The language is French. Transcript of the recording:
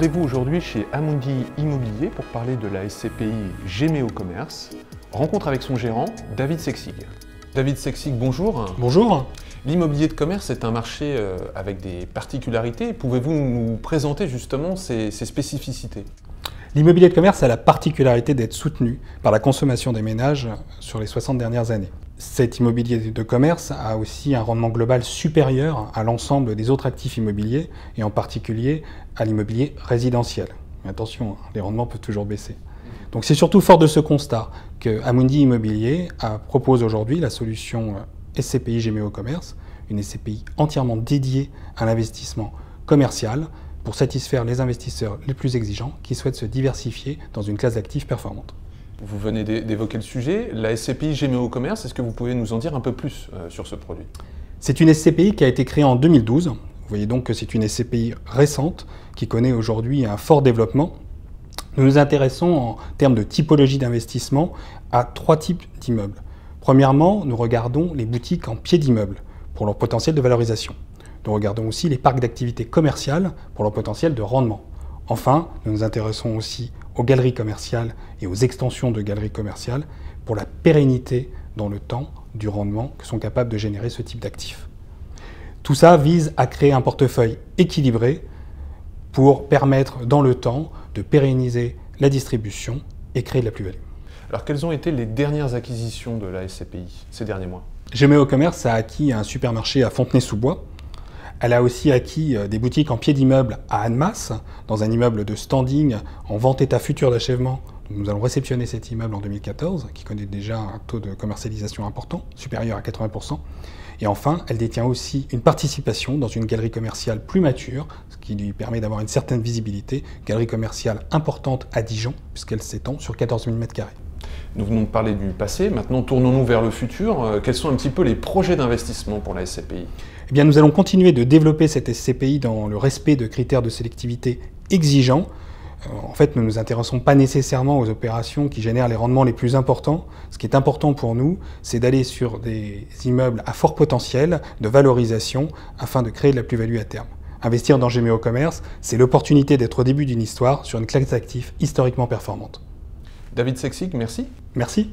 Rendez-vous aujourd'hui chez Amundi Immobilier pour parler de la SCPI Géméo Commerce. Rencontre avec son gérant, David Sexig. David Sexig, bonjour. Bonjour. L'immobilier de commerce est un marché avec des particularités. Pouvez-vous nous présenter justement ces spécificités? L'immobilier de commerce a la particularité d'être soutenu par la consommation des ménages sur les 60 dernières années. Cet immobilier de commerce a aussi un rendement global supérieur à l'ensemble des autres actifs immobiliers et en particulier à l'immobilier résidentiel. Mais attention, les rendements peuvent toujours baisser. Donc c'est surtout fort de ce constat que Amundi Immobilier propose aujourd'hui la solution SCPI Géméo Commerce, une SCPI entièrement dédiée à l'investissement commercial pour satisfaire les investisseurs les plus exigeants qui souhaitent se diversifier dans une classe d'actifs performante. Vous venez d'évoquer le sujet, la SCPI Géméo Commerce, est-ce que vous pouvez nous en dire un peu plus sur ce produit? C'est une SCPI qui a été créée en 2012. Vous voyez donc que c'est une SCPI récente qui connaît aujourd'hui un fort développement. Nous nous intéressons en termes de typologie d'investissement à 3 types d'immeubles. Premièrement, nous regardons les boutiques en pied d'immeuble pour leur potentiel de valorisation. Nous regardons aussi les parcs d'activités commerciales pour leur potentiel de rendement. Enfin, nous nous intéressons aussi aux galeries commerciales et aux extensions de galeries commerciales pour la pérennité dans le temps du rendement que sont capables de générer ce type d'actifs. Tout ça vise à créer un portefeuille équilibré pour permettre dans le temps de pérenniser la distribution et créer de la plus-value. Alors quelles ont été les dernières acquisitions de la SCPI ces derniers mois? Géméo Commerce a acquis un supermarché à Fontenay-sous-Bois. Elle a aussi acquis des boutiques en pied d'immeuble à Annemasse, dans un immeuble de standing en vente état futur d'achèvement. Nous allons réceptionner cet immeuble en 2014, qui connaît déjà un taux de commercialisation important, supérieur à 80%. Et enfin, elle détient aussi une participation dans une galerie commerciale plus mature, ce qui lui permet d'avoir une certaine visibilité, galerie commerciale importante à Dijon, puisqu'elle s'étend sur 14 000 m². Nous venons de parler du passé, maintenant tournons-nous vers le futur. Quels sont un petit peu les projets d'investissement pour la SCPI? Eh bien, nous allons continuer de développer cette SCPI dans le respect de critères de sélectivité exigeants. En fait, nous ne nous intéressons pas nécessairement aux opérations qui génèrent les rendements les plus importants. Ce qui est important pour nous, c'est d'aller sur des immeubles à fort potentiel de valorisation afin de créer de la plus-value à terme. Investir dans Géméo Commerce, c'est l'opportunité d'être au début d'une histoire sur une classe d'actifs historiquement performante. David Sexig, merci. Merci.